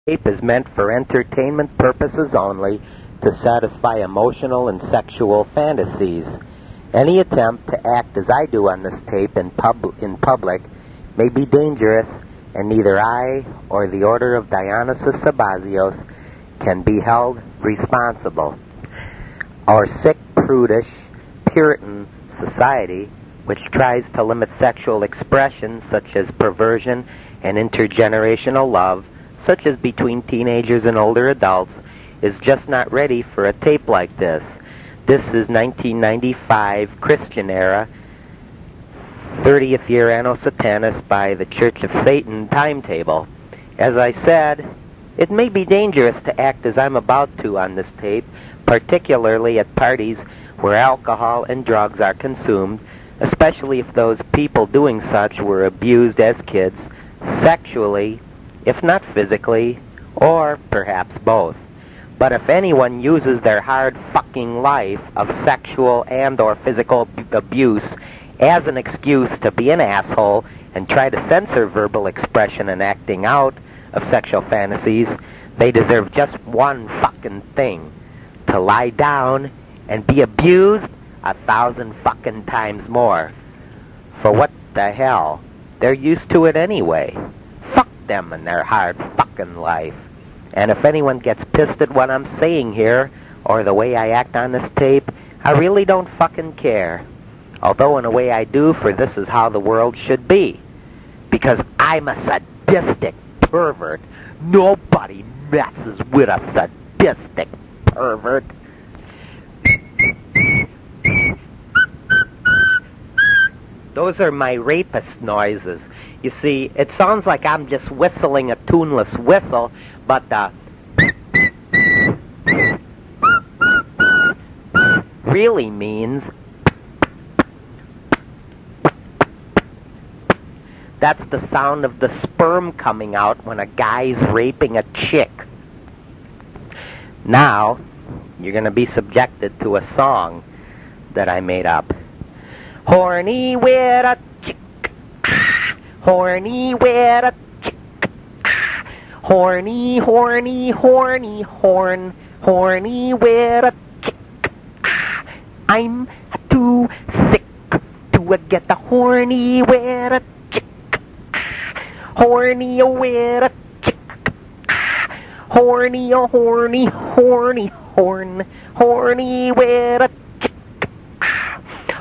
Tape is meant for entertainment purposes only to satisfy emotional and sexual fantasies. Any attempt to act as I do on this tape in public may be dangerous, and neither I or the Order of Dionysus Sabazios can be held responsible. Our sick, prudish, Puritan society, which tries to limit sexual expression such as perversion and intergenerational love, such as between teenagers and older adults, is just not ready for a tape like this. This is 1995 Christian era, 30th year Anno Satanis by the Church of Satan timetable. As I said, it may be dangerous to act as I'm about to on this tape, particularly at parties where alcohol and drugs are consumed, especially if those people doing such were abused as kids, sexually, if not physically, or perhaps both. But if anyone uses their hard fucking life of sexual and or physical abuse as an excuse to be an asshole and try to censor verbal expression and acting out of sexual fantasies, they deserve just one fucking thing: to lie down and be abused 1,000 fucking times more. For what the hell? They're used to it anyway. Fuck them and their hard fucking life. And if anyone gets pissed at what I'm saying here, or the way I act on this tape, I really don't fucking care. Although in a way I do, for this is how the world should be. Because I'm a sadistic pervert. Nobody messes with a sadistic pervert. Those are my rapist noises. You see, it sounds like I'm just whistling a tuneless whistle, but really means that's the sound of the sperm coming out when a guy's raping a chick. Now, you're going to be subjected to a song that I made up. Horny with a chick, horny with a chick, horny, horny, horny, horn, horny with a chick. I'm too sick to get the horny with a chick, horny with a chick, horny, horny, horny, horn, horny with a chick.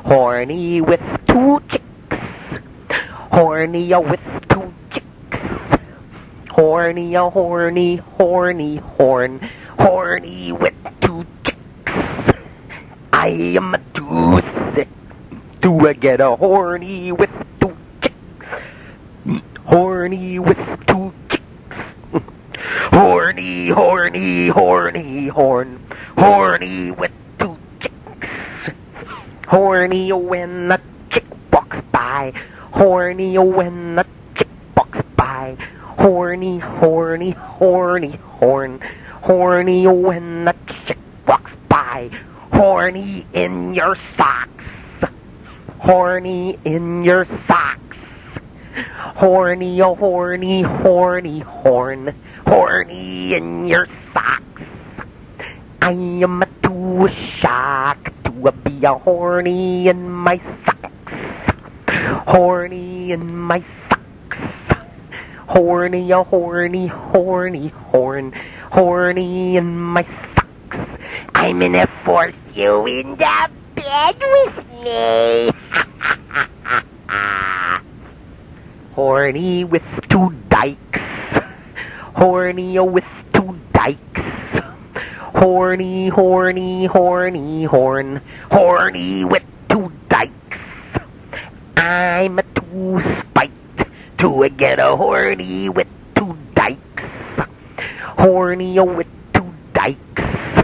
Horny with two chicks, horny with two chicks, horny, horny, horny, horn, horny with two chicks. I am too sick to get a horny with two chicks, horny with two chicks, horny, horny, horny, horn, horny with two chicks. Horny when a chick walks by, horny when a chick walks by, horny, horny, horny, horn, horny when a chick walks by, horny in your socks, horny in your socks, horny, horny, horny, horn, horny in your socks. I am too shocked to be a horny in my socks, horny in my socks, horny, horny, horny, horn, horny in my socks. I'm gonna force you in the bed with me. Horny with two dykes, horny with two dykes. Horny, horny, horny, horn, horny with two dykes. I'm too spiked to get a horny with two dykes. Horny with two dykes.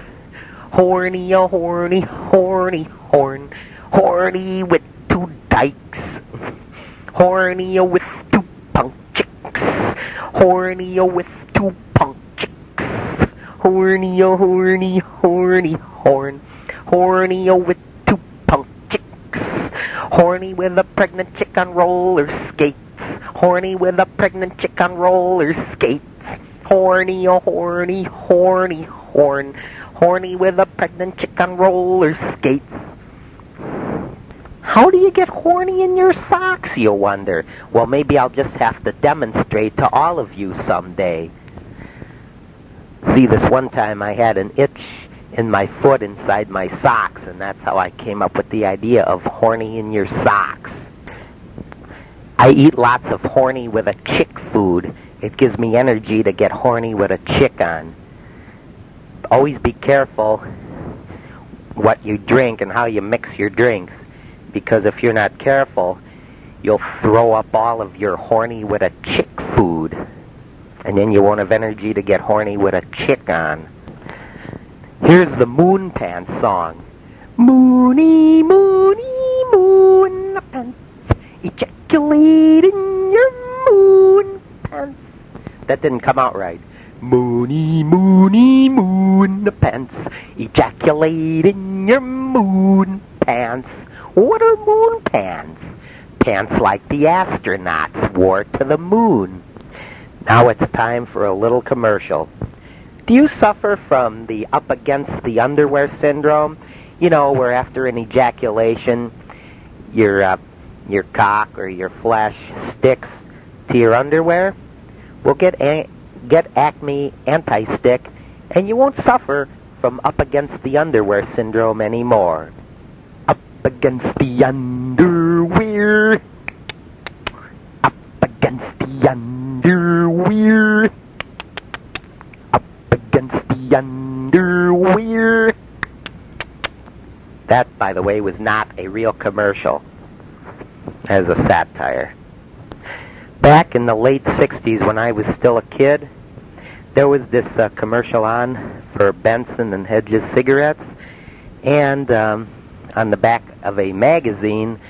Horny, horny, horny, horn, horny with two dykes. Horny with two punk chicks. Horny with two punk chicks. Horny, horny, horny, horn, horny with two punk chicks. Horny with a pregnant chick on roller skates. Horny with a pregnant chick on roller skates. Horny, oh horny, horny, horny with a pregnant chick on roller skates. How do you get horny in your socks, you wonder? Well, maybe I'll just have to demonstrate to all of you someday. See, this one time I had an itch in my foot inside my socks, and that's how I came up with the idea of horny in your socks. I eat lots of horny with a chick food. It gives me energy to get horny with a chick on. Always be careful what you drink and how you mix your drinks, because if you're not careful, you'll throw up all of your horny with a chick food, and then you won't have energy to get horny with a chick on. Here's the Moon Pants song. Moony, moony, moon pants, ejaculate in your moon pants. That didn't come out right. Moony, moony, moon pants, ejaculate in your moon pants. What are moon pants? Pants like the astronauts wore to the moon. Now it's time for a little commercial. Do you suffer from the up against the underwear syndrome? You know, where after an ejaculation, your cock or your flesh sticks to your underwear? Well, get Acme Anti-Stick, and you won't suffer from up against the underwear syndrome anymore. Up against the underwear. Up against the underwear. Up against the underwear. That, by the way, was not a real commercial. As a satire. Back in the late 60s, when I was still a kid, there was this commercial on for Benson and Hedges cigarettes, and on the back of a magazine,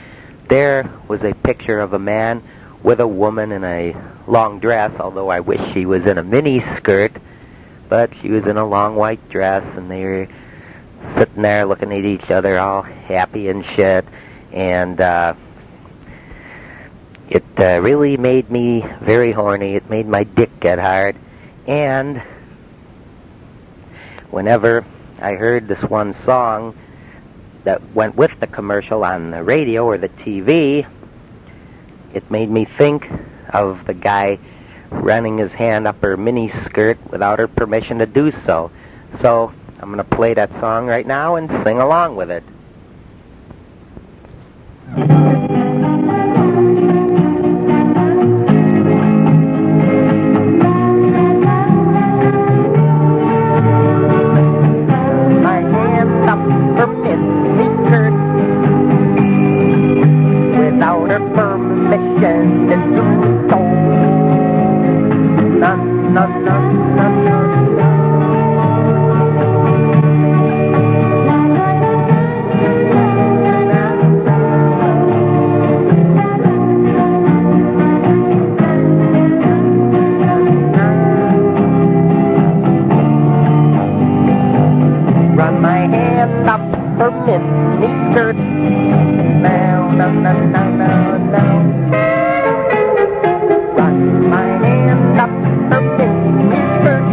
there was a picture of a man with a woman in a long dress, although I wish she was in a mini skirt, but she was in a long white dress, and they were sitting there looking at each other all happy and shit, and it really made me very horny. It made my dick get hard. And whenever I heard this one song that went with the commercial on the radio or the TV, it made me think of the guy running his hand up her mini skirt without her permission to do so. So I'm going to play that song right now and sing along with it. Permission to do so. No, no, no, no, no, no. Run my hand up her mini skirt. No, no, no, no, no, no. Run my hand up her mini skirt.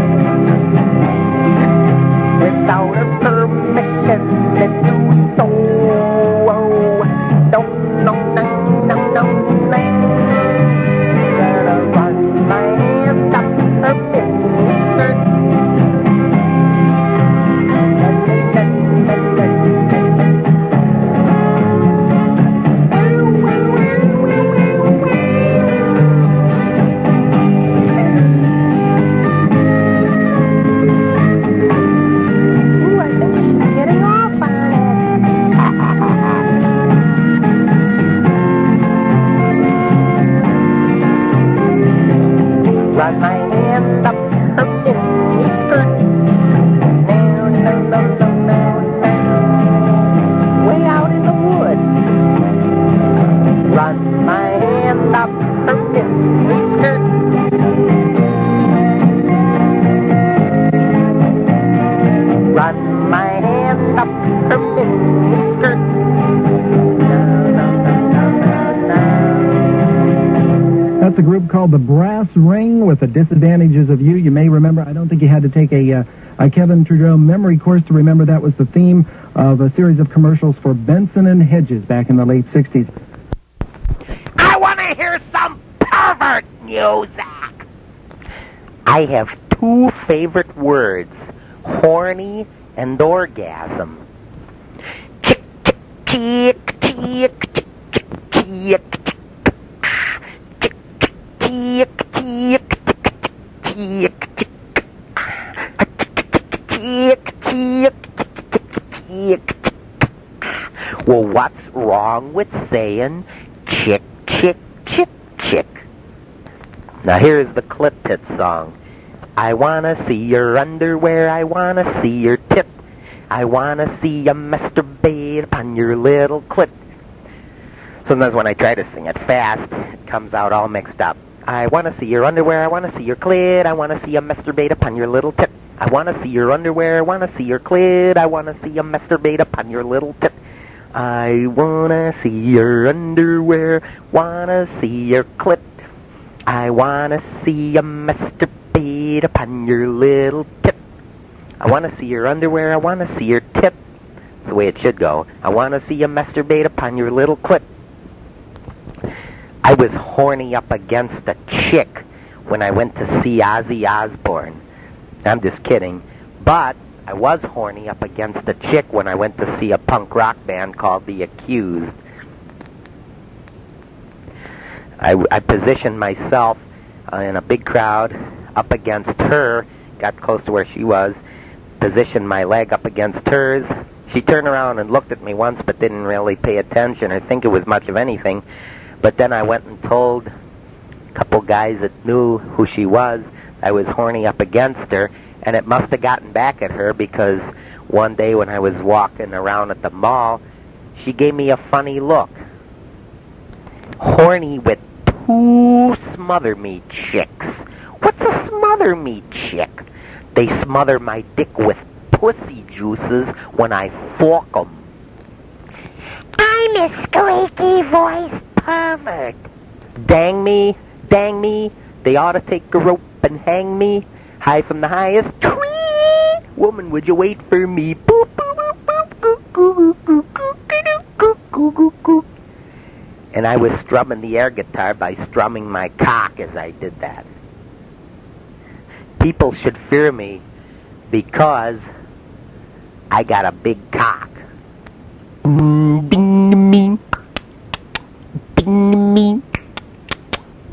The Disadvantages of You. You may remember, I don't think you had to take a Kevin Trudeau memory course to remember that was the theme of a series of commercials for Benson and Hedges back in the late 60s. I want to hear some pervert music. I have two favorite words, horny and orgasm. Chick, chick, chick, chick, chick, chick, chick, chick. Well, what's wrong with saying chick, chick, chick, chick? Now here's the Clip Pit song. I wanna see your underwear, I wanna see your tip, I wanna see you masturbate upon your little clit. Sometimes when I try to sing it fast, it comes out all mixed up. I wanna see your underwear, I wanna see your clit, I wanna see you masturbate upon your little tip. I wanna see your underwear, I wanna see your clit, I wanna see you masturbate upon your little tip. I wanna see your underwear, wanna see your clit. I wanna see you masturbate upon your little tip. I wanna see your underwear, I wanna see your tip. That's the way it should go. I wanna see you masturbate upon your little clit. I was horny up against a chick when I went to see Ozzy Osbourne. I'm just kidding. But I was horny up against a chick when I went to see a punk rock band called The Accused. I positioned myself in a big crowd up against her, got close to where she was, positioned my leg up against hers. She turned around and looked at me once but didn't really pay attention or think it was much of anything. But then I went and told a couple guys that knew who she was I was horny up against her, and it must have gotten back at her because one day when I was walking around at the mall, she gave me a funny look. Horny with two smother me chicks. What's a smother me chick? They smother my dick with pussy juices when I fork 'em. I'm a squeaky voice pervert. Dang me, they ought to take a rope and hang me high from the highest tree. Woman, would you wait for me? Boop, boop, boop, boop, goo, goo, goo, goo, goo, goo, goo. And I was strumming the air guitar by strumming my cock as I did that. People should fear me because I got a big cock.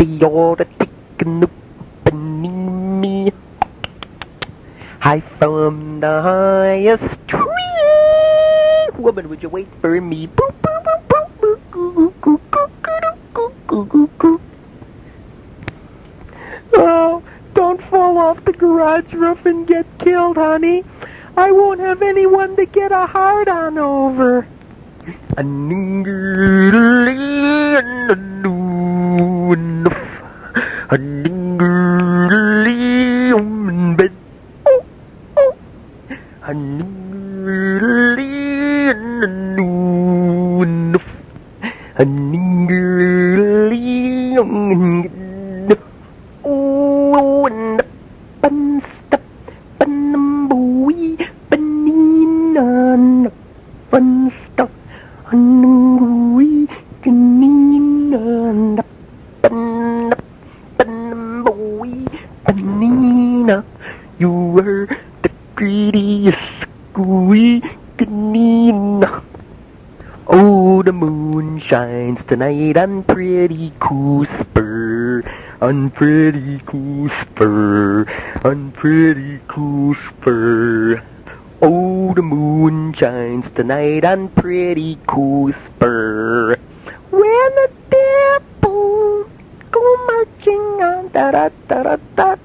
They ought to take a look beneath me high from the highest tree. Woman, would you wait for me? Boop, boop, boop, boop, boop, goo, goo, goo, goo, goo, goo, goo. Oh, don't fall off the garage roof and get killed, honey. I won't have anyone to get a hard-on over. You were the greediest squeakinina. Oh, the moon shines tonight on pretty Cooper, on pretty Cooper, on pretty Cooper. Oh, the moon shines tonight on pretty Cooper. When the devil go marching on, da-da-da-da-da.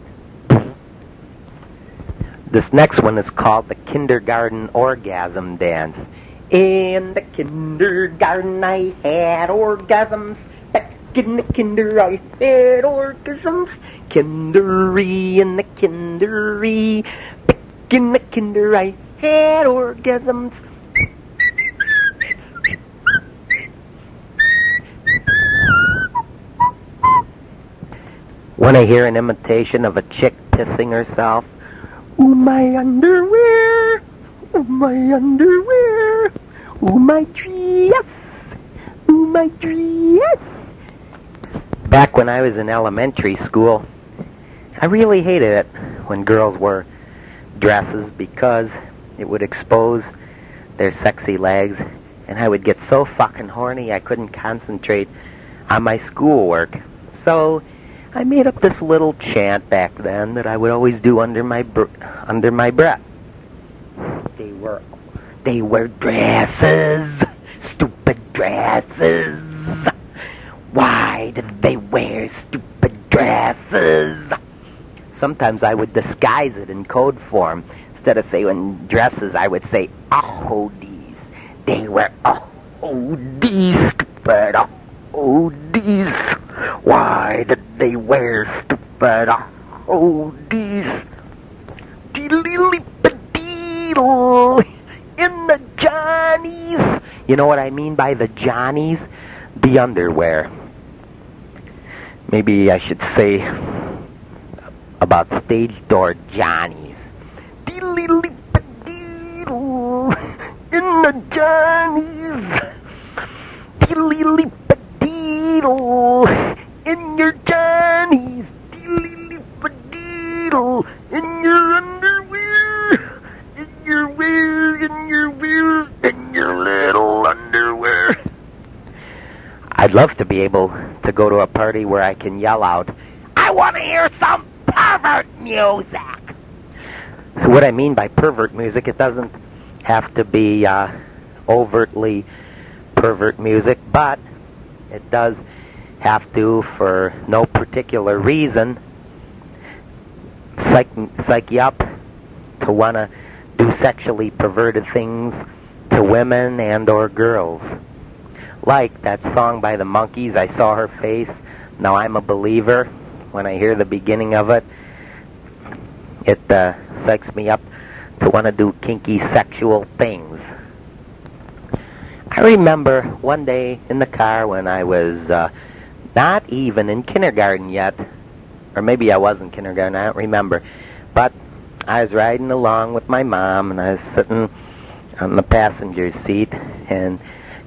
This next one is called the Kindergarten Orgasm Dance. In the kindergarten I had orgasms. Back in the kinder I had orgasms. Kindery in the kindery. Back in the kinder I had orgasms. Want to hear an imitation of a chick pissing herself? Ooh, my underwear! Ooh, my underwear! Ooh, my dress! Ooh, my dress! Back when I was in elementary school, I really hated it when girls wore dresses because it would expose their sexy legs, and I would get so fucking horny I couldn't concentrate on my schoolwork. So I made up this little chant back then that I would always do under my breath. They were dresses, stupid dresses. Why did they wear stupid dresses? Sometimes I would disguise it in code form. Instead of saying dresses, I would say, oh, these. They were, oh, these stupid, oh, these. Why did they wear stupid, oh, these? Diddly-lip-a-deedle in the Johnnies. You know what I mean by the Johnnies? The underwear. Maybe I should say about stage door Johnnies. Diddly-lip-a-deedle in the Johnnies. Diddly-lip-a-deedle in your Johnnies. Diddly-lip-a-deedle in your underwear. In your wear, in your wear, in your little underwear. I'd love to be able to go to a party where I can yell out, I want to hear some pervert music. So what I mean by pervert music, it doesn't have to be overtly pervert music, but it does have to, for no particular reason, psych you up to want to do sexually perverted things to women and or girls. Like that song by the Monkees, I Saw Her Face, Now I'm a Believer. When I hear the beginning of it, it psychs me up to want to do kinky sexual things. I remember one day in the car when I was not even in kindergarten yet, or maybe I was in kindergarten, I don't remember, but I was riding along with my mom, and I was sitting on the passenger seat, and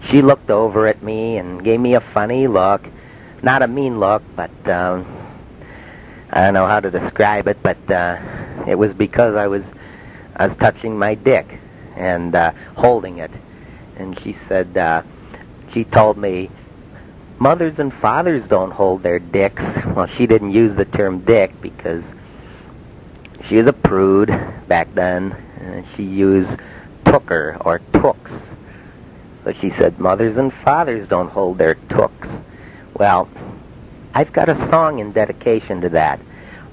she looked over at me and gave me a funny look. Not a mean look, but I don't know how to describe it, but it was because I was touching my dick and holding it. And she said, she told me, mothers and fathers don't hold their dicks. Well, she didn't use the term dick because she was a prude back then. She used tooker or tooks. So she said, mothers and fathers don't hold their tooks. Well, I've got a song in dedication to that.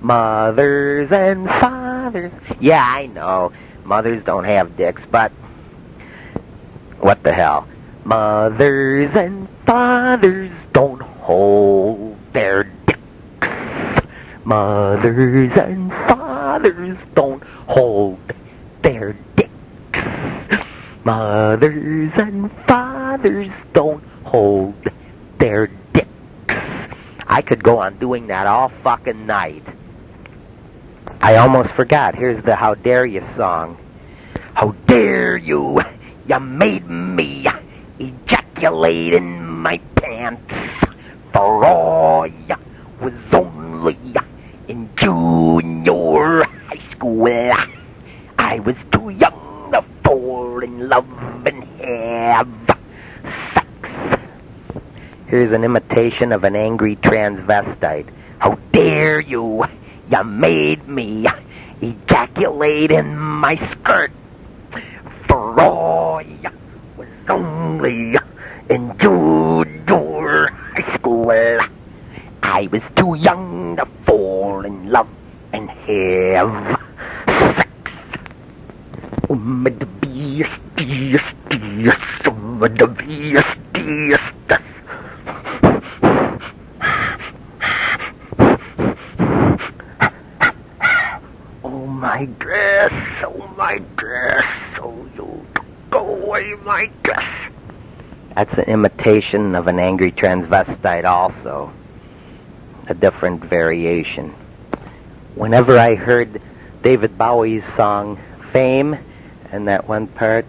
Mothers and fathers. Yeah, I know. Mothers don't have dicks, but what the hell? Mothers and fathers don't hold their dicks. Mothers and fathers don't hold their dicks. Mothers and fathers don't hold their dicks. I could go on doing that all fucking night. I almost forgot. Here's the How Dare You song. How dare you? You made me ejaculate in my pants. For all you was only in junior high school. I was too young to fall in love and have sex. Here's an imitation of an angry transvestite. How dare you? You made me ejaculate in my skirt. For all you was only in junior high school. I was too young to fall in love and have sex. The Oh my dress, oh my dress, oh you go away my dress. That's an imitation of an angry transvestite also. a different variation. Whenever I heard David Bowie's song Fame, and that one part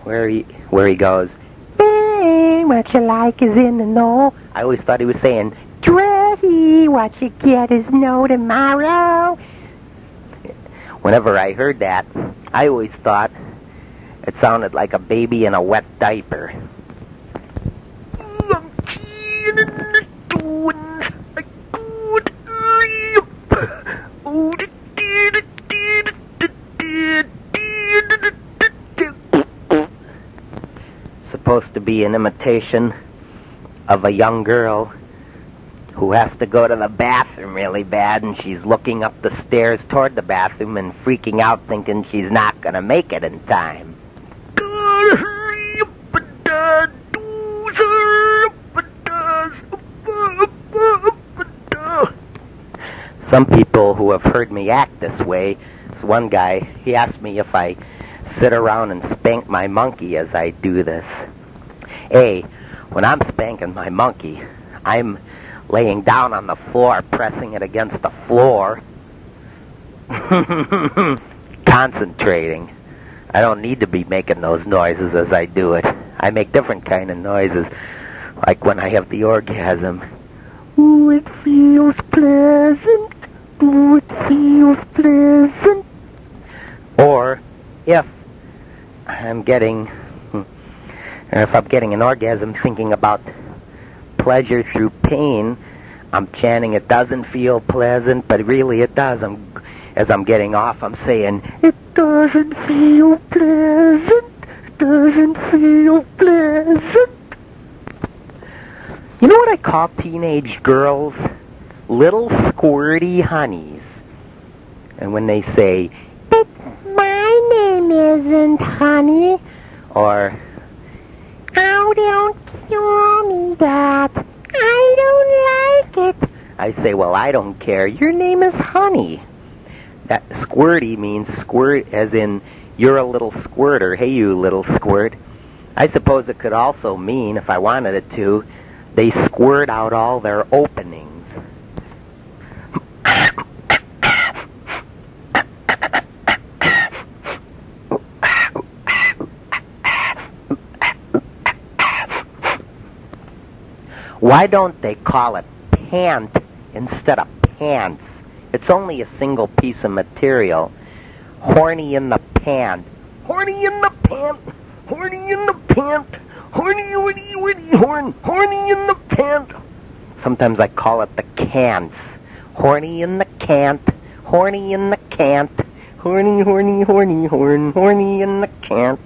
where he goes, "Fame, what you like is in the know," I always thought he was saying, "Dreddy, what you get is no tomorrow." Whenever I heard that, I always thought it sounded like a baby in a wet diaper. Supposed to be an imitation of a young girl who has to go to the bathroom really bad, and she's looking up the stairs toward the bathroom and freaking out, thinking she's not going to make it in time. Some people who have heard me act this way, this one guy, he asked me if I sit around and spank my monkey as I do this. When I'm spanking my monkey, I'm laying down on the floor, pressing it against the floor, concentrating. I don't need to be making those noises as I do it. I make different kind of noises, like when I have the orgasm. Ooh, it feels pleasant. Ooh, it feels pleasant. Or if I'm getting an orgasm thinking about pleasure through pain, I'm chanting, "It doesn't feel pleasant," but really it does. As I'm getting off, I'm saying, "It doesn't feel pleasant. It doesn't feel pleasant." You know what I call teenage girls? Little squirty honeys. And when they say, "But my name isn't Honey," or, "Oh, don't call me that. I don't like it," I say, "Well, I don't care. Your name is Honey." That squirty means squirt as in you're a little squirter. Hey, you little squirt. I suppose it could also mean, if I wanted it to, they squirt out all their openings. Why don't they call it pant instead of pants? It's only a single piece of material. Horny in the pant. Horny in the pant. Horny in the pant. Horny, horny, horny, horn. Horny in the pant. Sometimes I call it the cants. Horny in the cant. Horny in the cant. Horny, horny, horny, horn. Horny in the cant.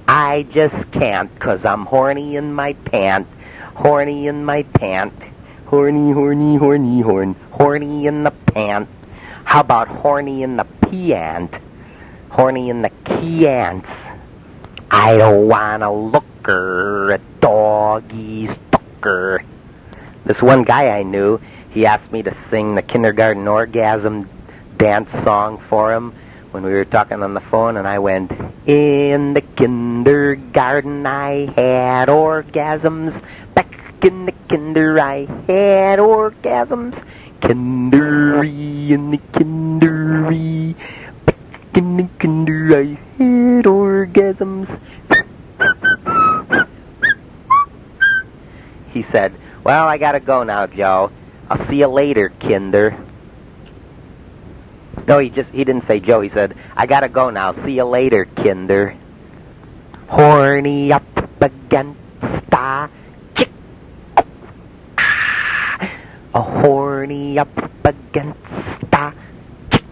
I just can't, 'cause I'm horny in my pant. Horny in my pant. Horny, horny, horny, horn. Horny in the pant. How about horny in the peant? Horny in the keants. I don't want to look her, a doggy stalker. This one guy I knew, he asked me to sing the kindergarten orgasm dance song for him when we were talking on the phone, and I went, "In the kindergarten I had orgasms. Back in the kinder I had orgasms. Kindery in the kindery. Back in the kinder I had orgasms." He said, "Well, I gotta go now, Joe. I'll see you later, kinder." No, he didn't say Joe. He said, "I gotta go now. See you later, kinder." Horny up against a chick. A horny up against a chick.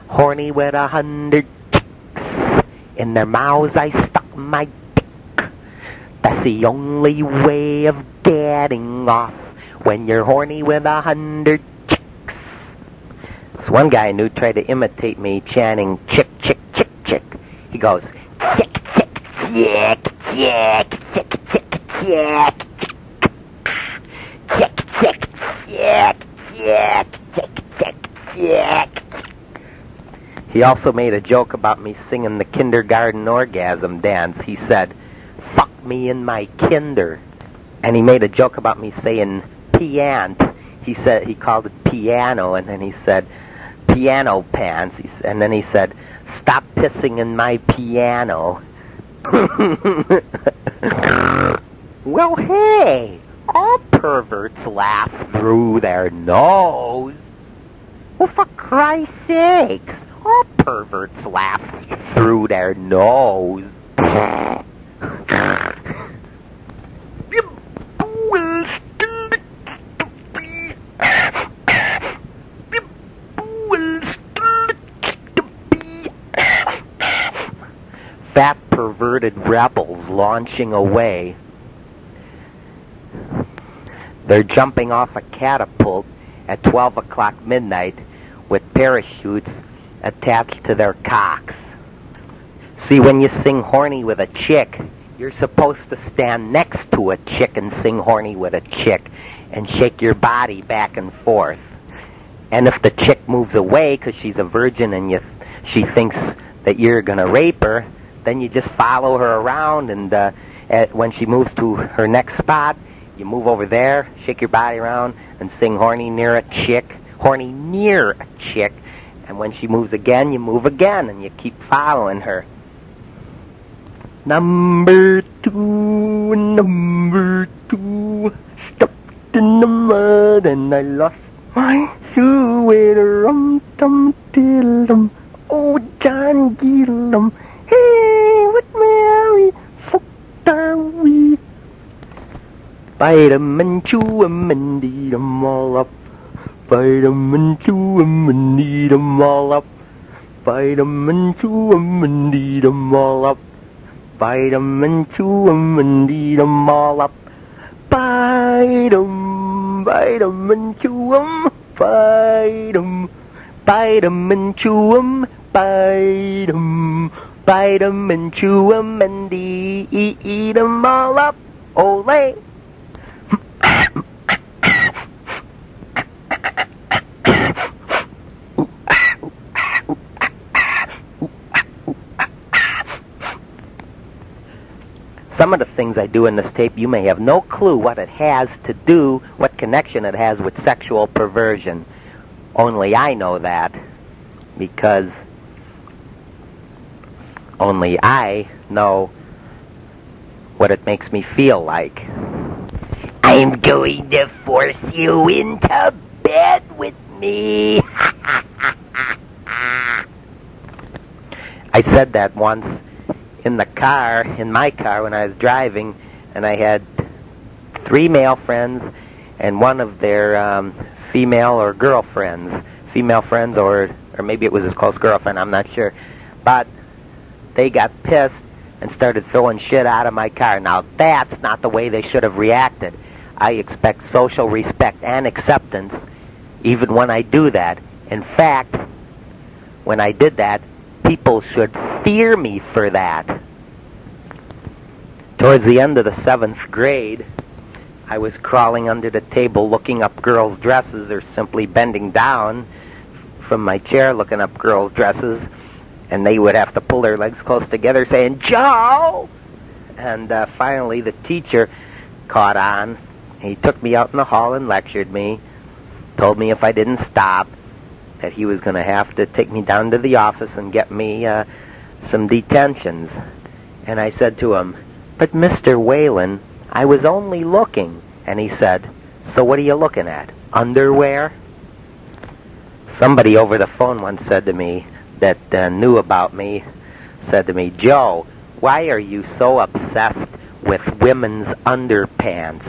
Horny with 100 chicks. In their mouths I stuck my dick. That's the only way of getting off when you're horny with 100 chicks. This one guy I knew tried to imitate me chanting chick, chick, chick, chick. He goes, chick, chick, chick, chick, chick, chick, chick, chick, chick, chick, chick, chick, chick, chick. He also made a joke about me singing the kindergarten orgasm dance. He said, "Fuck me in my kinder." And he made a joke about me saying piant. He said he called it piano, and then he said piano pants. And then he said, "Stop pissing in my piano." Well, hey, all perverts laugh through their nose. Well, for Christ's sakes, all perverts laugh through their nose. Fat perverted rebels launching away. They're jumping off a catapult at 12 o'clock midnight with parachutes attached to their cocks. See, when you sing horny with a chick, you're supposed to stand next to a chick and sing horny with a chick and shake your body back and forth. And if the chick moves away because she's a virgin and she thinks that you're going to rape her, then you just follow her around, and when she moves to her next spot, you move over there, shake your body around, and sing horny near a chick, and when she moves again, you move again, and you keep following her. Number two, stepped in the mud, and I lost my shoe with a rum-tum-tiddle-dum. Oh, John Giddle-dum. Hey, what Mary fucked are we? Bite 'em and chew 'em and eat 'em all up. Bite 'em and chew 'em and eat 'em all up. Bite 'em and chew 'em and eat 'em all up. Bite 'em and chew 'em and eat 'em all up. Bite 'em and chew 'em. Bite 'em and chew 'em. Bite 'em and chew 'em and eat 'em all up. Ole! Some of the things I do in this tape, you may have no clue what it has to do, what connection it has with sexual perversion. Only I know that, because only I know what it makes me feel like. I'm going to force you into bed with me. I said that once in my car when I was driving, and I had 3 male friends and one of their female or girlfriends, female friends, or maybe it was his close girlfriend, I'm not sure. But they got pissed and started throwing shit out of my car. Now that's not the way they should have reacted. I expect social respect and acceptance even when I do that. In fact, when I did that, people should fear me for that. Towards the end of the 7th grade, I was crawling under the table looking up girls' dresses, or simply bending down from my chair looking up girls' dresses, and they would have to pull their legs close together saying, "Joe!" And finally the teacher caught on. He took me out in the hall and lectured me, told me if I didn't stop, that he was going to have to take me down to the office and get me some detentions. And I said to him, "But Mr. Whalen, I was only looking." And he said, "So what are you looking at? Underwear?" Somebody over the phone once said to me, that knew about me, said to me, "Joe, why are you so obsessed with women's underpants?"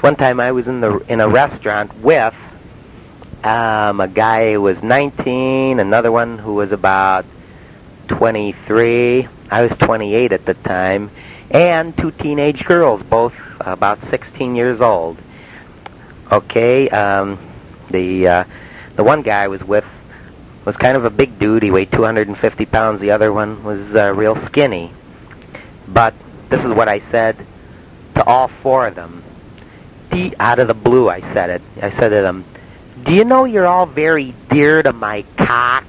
One time I was in a restaurant with a guy who was 19, another one who was about 23. I was 28 at the time, and 2 teenage girls, both about 16 years old. Okay, the one guy I was with was kind of a big dude. He weighed 250 pounds. The other one was real skinny. But this is what I said to all four of them. Out of the blue, I said it. I said to them, "Do you know you're all very dear to my cock?"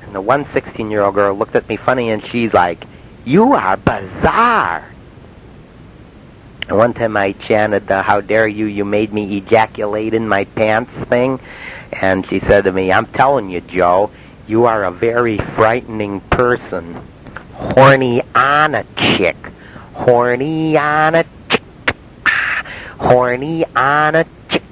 And the one 16-year-old girl looked at me funny, and she's like, "You are bizarre." And one time I chanted, "How dare you, you made me ejaculate in my pants" thing. And she said to me, "I'm telling you, Joe, you are a very frightening person. Horny on a chick. Horny on a chick. Horny on a chick.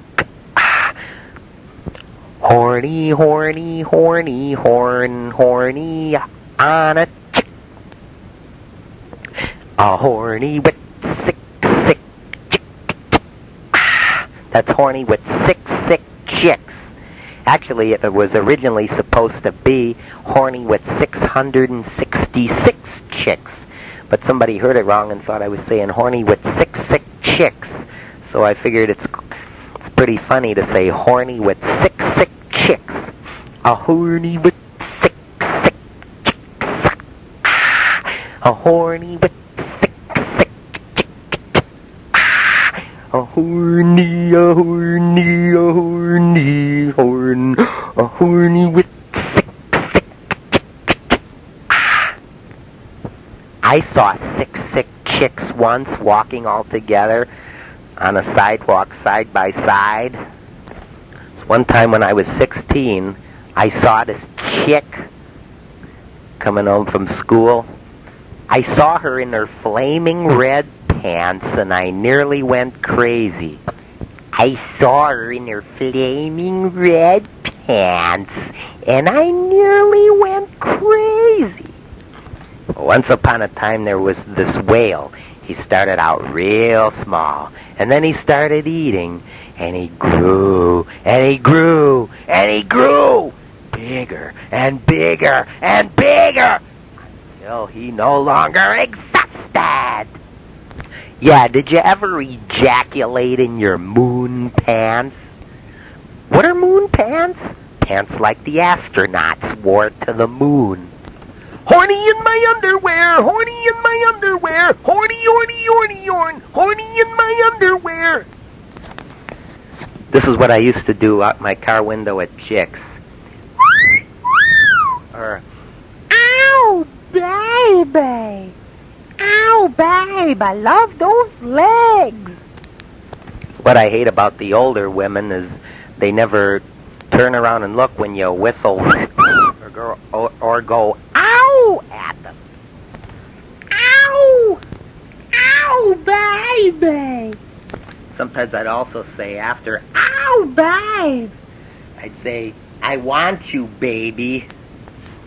Horny, horny, horny, horny on a chick. A horny with sick chick. That's horny with sick chicks." Actually, it was originally supposed to be horny with 666 chicks. But somebody heard it wrong and thought I was saying horny with sick chicks. So I figured it's pretty funny to say horny with sick chicks. A horny with sick chicks. A horny with sick chicks. A horny with sick chicks. I saw sick chicks once walking all together on a sidewalk side by side. One time when I was 16, I saw this chick coming home from school. I saw her in her flaming red pants, and I nearly went crazy. I saw her in her flaming red pants, and I nearly went crazy. Once upon a time, there was this whale. He started out real small, and then he started eating, and he grew, and he grew, and he grew bigger and bigger and bigger until he no longer existed. Yeah, did you ever ejaculate in your moon pants? What are moon pants? Pants like the astronauts wore to the moon. Horny in my underwear, horny in my underwear, horny, horny in my underwear. This is what I used to do out my car window at chicks. Or, "Ow, baby. Ow, babe, I love those legs." What I hate about the older women is they never turn around and look when you whistle or go "ow" at them. Ow! Ow, baby! Sometimes I'd also say after "ow, babe," I'd say, "I want you, baby."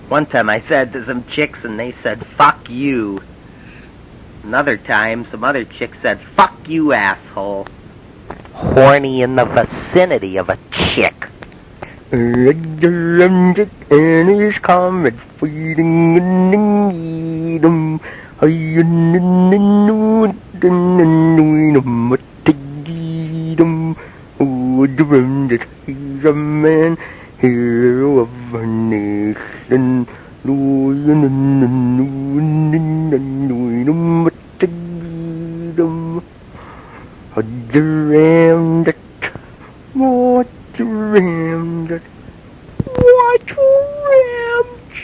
One time I said to some chicks and they said, "Fuck you." Another time, some other chick said, "Fuck you, asshole." Horny in the vicinity of a chick. And his comrades feeding them. He's a man, hero of a nation.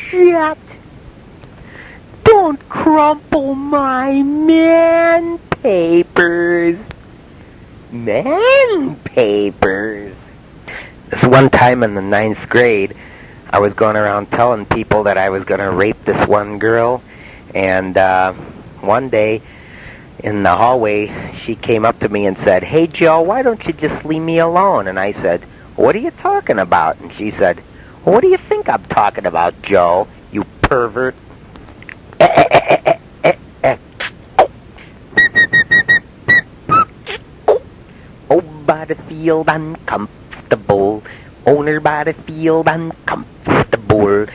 Ramjet. Don't crumple my man papers. Man papers. This one time in the 9th grade, I was going around telling people that I was going to rape this one girl, and one day in the hallway, she came up to me and said, "Hey, Joe, why don't you just leave me alone?" And I said, "What are you talking about?" And she said, "What do you think I'm talking about, Joe, you pervert?" Oh, by the field uncomfortable, owner by the field uncomfortable.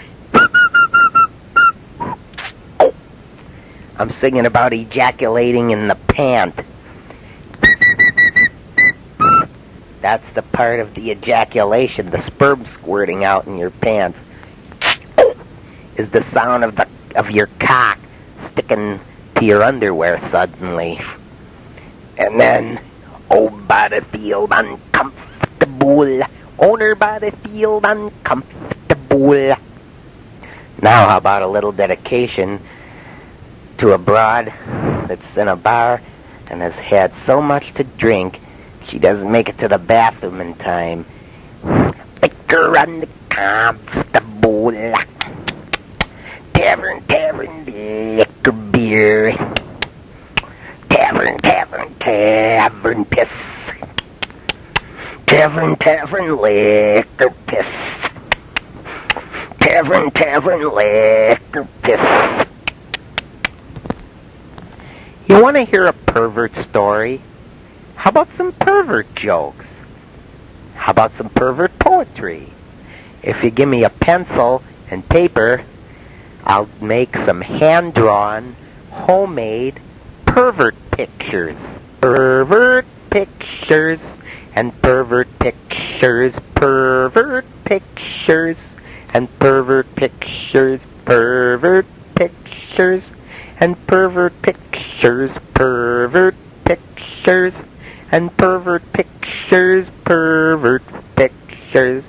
I'm singing about ejaculating in the pant. That's the part of the ejaculation, the sperm squirting out in your pants, is the sound of your cock sticking to your underwear suddenly. And then, oh, by the field uncomfortable, owner by the field uncomfortable. Now how about a little dedication to a broad that's in a bar and has had so much to drink she doesn't make it to the bathroom in time. Liquor uncomfortable, tavern, tavern, liquor beer, tavern, tavern, tavern piss, tavern, tavern, liquor piss, tavern, tavern, liquor piss. You want to hear a pervert story? How about some pervert jokes? How about some pervert poetry? If you give me a pencil and paper, I'll make some hand-drawn, homemade pervert pictures. Pervert pictures and pervert pictures, pervert pictures and pervert pictures, pervert pictures and pervert pictures, pervert pictures and pervert pictures, pervert pictures.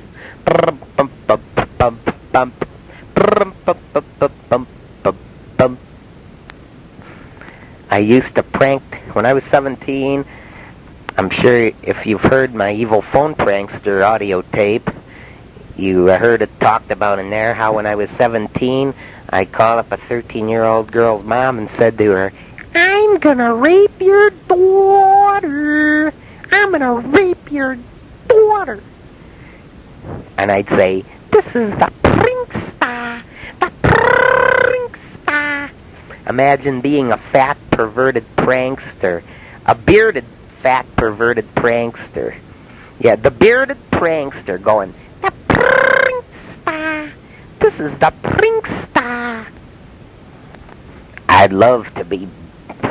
I used to prank when I was 17. I'm sure if you've heard my Evil Phone Prankster audio tape, you heard it talked about in there how when I was 17, I called up a 13-year-old girl's mom and said to her, "I'm gonna rape your daughter. I'm gonna rape your daughter." And I'd say, "This is the prankster, the prankster." Imagine being a fat, perverted prankster. A bearded, fat, perverted prankster. Yeah, the bearded prankster going, "The prankster. This is the prankster." I'd love to be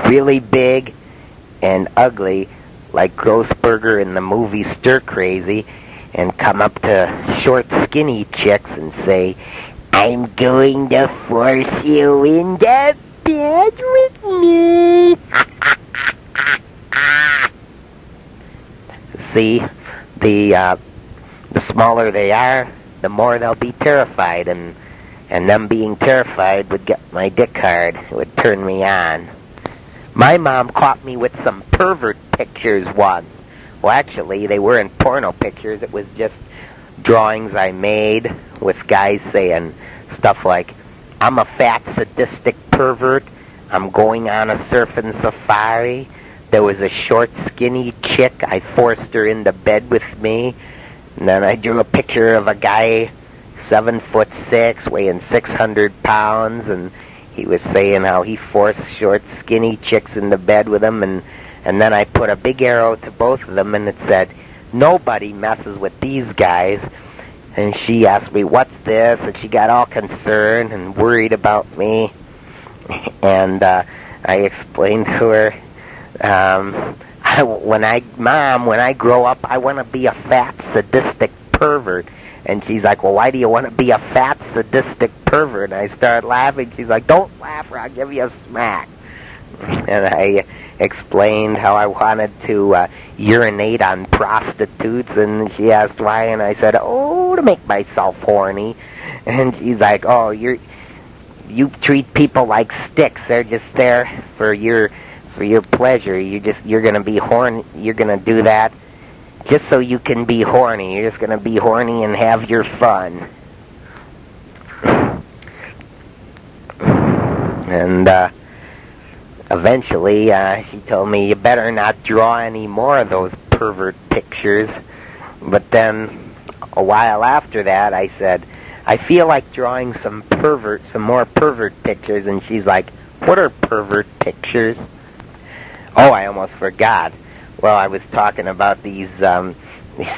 really big and ugly like Grossberger in the movie Stir Crazy and come up to short, skinny chicks and say, "I'm going to force you into bed with me." See, the smaller they are, the more they'll be terrified, and them being terrified would get my dick hard. It would turn me on. My mom caught me with some pervert pictures once. Well, actually, they weren't porno pictures. It was just drawings I made with guys saying stuff like, "I'm a fat, sadistic pervert. I'm going on a surfing safari. There was a short, skinny chick. I forced her into bed with me." And then I drew a picture of a guy 7'6", weighing 600 pounds, and he was saying how he forced short, skinny chicks into bed with him, and then I put a big arrow to both of them, and it said, "Nobody messes with these guys." And she asked me, "What's this?" And she got all concerned and worried about me. And I explained to her, when I grow up, I want to be a fat, sadistic pervert." And she's like, "Well, why do you want to be a fat, sadistic pervert?" And I started laughing. She's like, "Don't laugh or I'll give you a smack." And I explained how I wanted to urinate on prostitutes, and she asked why, and I said, "Oh, to make myself horny." And she's like, "Oh, you treat people like sticks. They're just there for your pleasure. You're gonna be horny. You're gonna do that just so you can be horny. You're just gonna be horny and have your fun." And eventually, she told me, "You better not draw any more of those pervert pictures." But then, a while after that, I said, "I feel like drawing some more pervert pictures." And she's like, "What are pervert pictures?" Oh, I almost forgot. Well, I was talking about these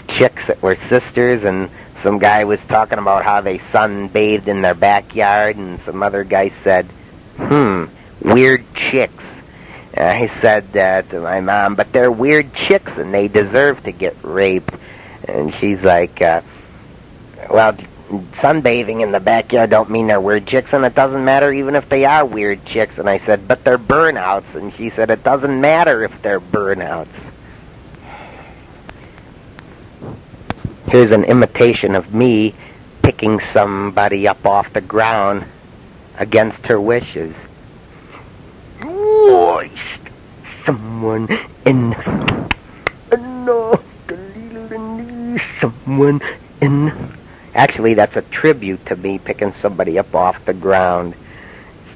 chicks that were sisters, and some guy was talking about how they sunbathed in their backyard, and some other guy said, "Weird chicks." I said that to my mom, "But they're weird chicks and they deserve to get raped." And she's like, "Well, sunbathing in the backyard don't mean they're weird chicks, and it doesn't matter even if they are weird chicks. And I said, but they're burnouts. And she said, it doesn't matter if they're burnouts. Here's an imitation of me picking somebody up off the ground against her wishes. Oh, someone in... No, someone in... Actually, that's a tribute to me picking somebody up off the ground.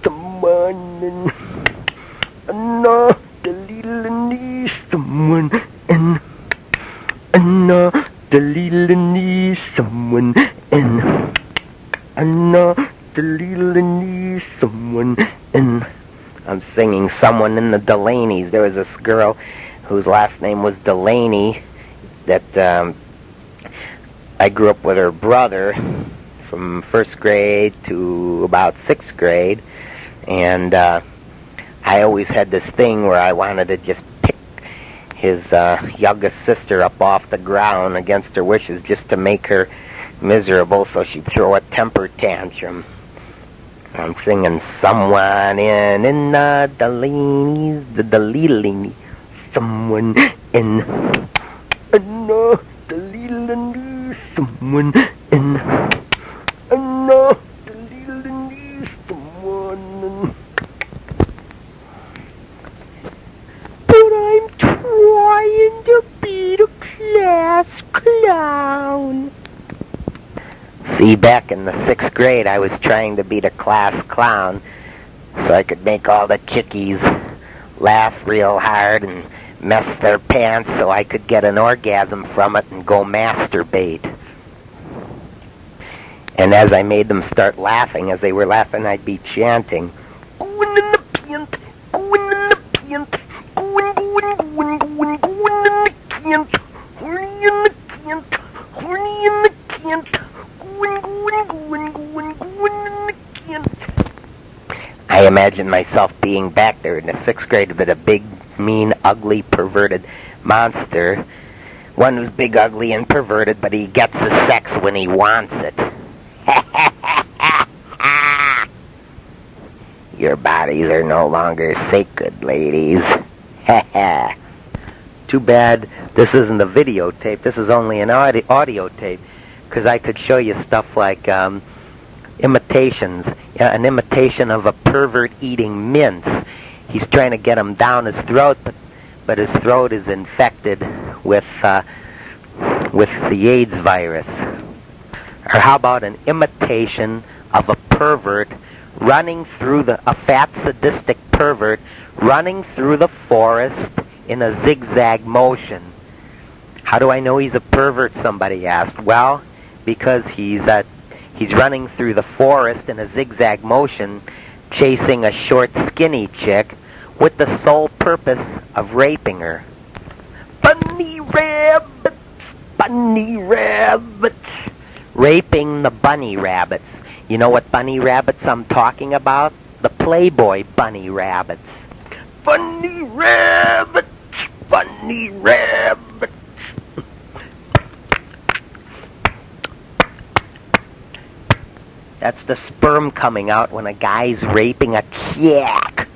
Someone in... No, the little knee, someone in... No, the little knee, someone in... No, the little knee, someone in... I'm singing Someone in the Delaney's. There was this girl whose last name was Delaney that I grew up with her brother from first grade to about sixth grade, and I always had this thing where I wanted to just pick his youngest sister up off the ground against her wishes just to make her miserable so she'd throw a temper tantrum. I'm singing Someone in the Delaney's, the Delaney, someone in no, the little someone in no, the little someone in. But I'm trying to be the class clown. See, back in the sixth grade, I was trying to be the class clown so I could make all the chickies laugh real hard and mess their pants so I could get an orgasm from it and go masturbate. And as I made them start laughing, as they were laughing, I'd be chanting, going in the pant, going in the pant, going, going, going, going in the cant, horny in the cant, horny in the cant, going, going, going, going, going in the cant. I imagine myself being back there in the sixth grade with a big, mean, ugly, perverted monster. One who's big, ugly, and perverted, but he gets the sex when he wants it. Your bodies are no longer sacred, ladies. Too bad this isn't a videotape. This is only an audio tape, because I could show you stuff like imitations. An imitation of a pervert eating mints. He's trying to get him down his throat, but his throat is infected with the AIDS virus. Or how about an imitation of a pervert running through a fat sadistic pervert running through the forest in a zigzag motion? How do I know he's a pervert, somebody asked. Well, because he's running through the forest in a zigzag motion, chasing a short, skinny chick with the sole purpose of raping her. Bunny rabbits, bunny rabbits. Raping the bunny rabbits. You know what bunny rabbits I'm talking about? The Playboy bunny rabbits. Bunny rabbits, bunny rabbits. That's the sperm coming out when a guy's raping a chick.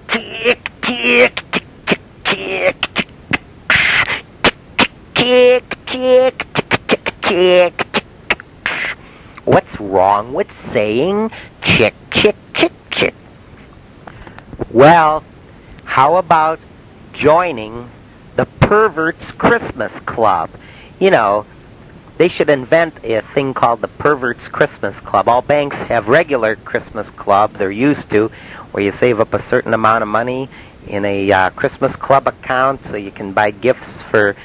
Tick, tick, tick, tick, tick, tick, tick, tick. What's wrong with saying chick, chick, chick, chick? Well, how about joining the Perverts Christmas Club? You know, they should invent a thing called the Perverts Christmas Club. All banks have regular Christmas clubs, or used to, where you save up a certain amount of money in a Christmas club account so you can buy gifts for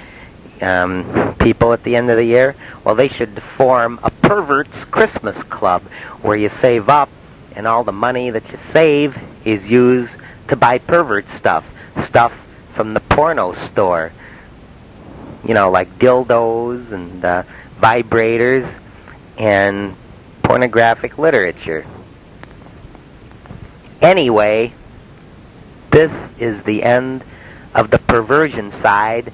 people at the end of the year. Well, they should form a Perverts Christmas Club where you save up, and all the money that you save is used to buy pervert stuff. Stuff from the porno store. You know, like dildos and vibrators and pornographic literature. Anyway, this is the end of the perversion side,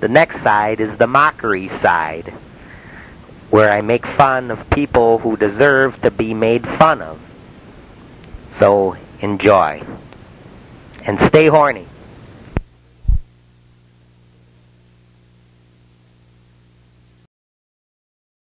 the next side is the mockery side, where I make fun of people who deserve to be made fun of. So enjoy. And stay horny.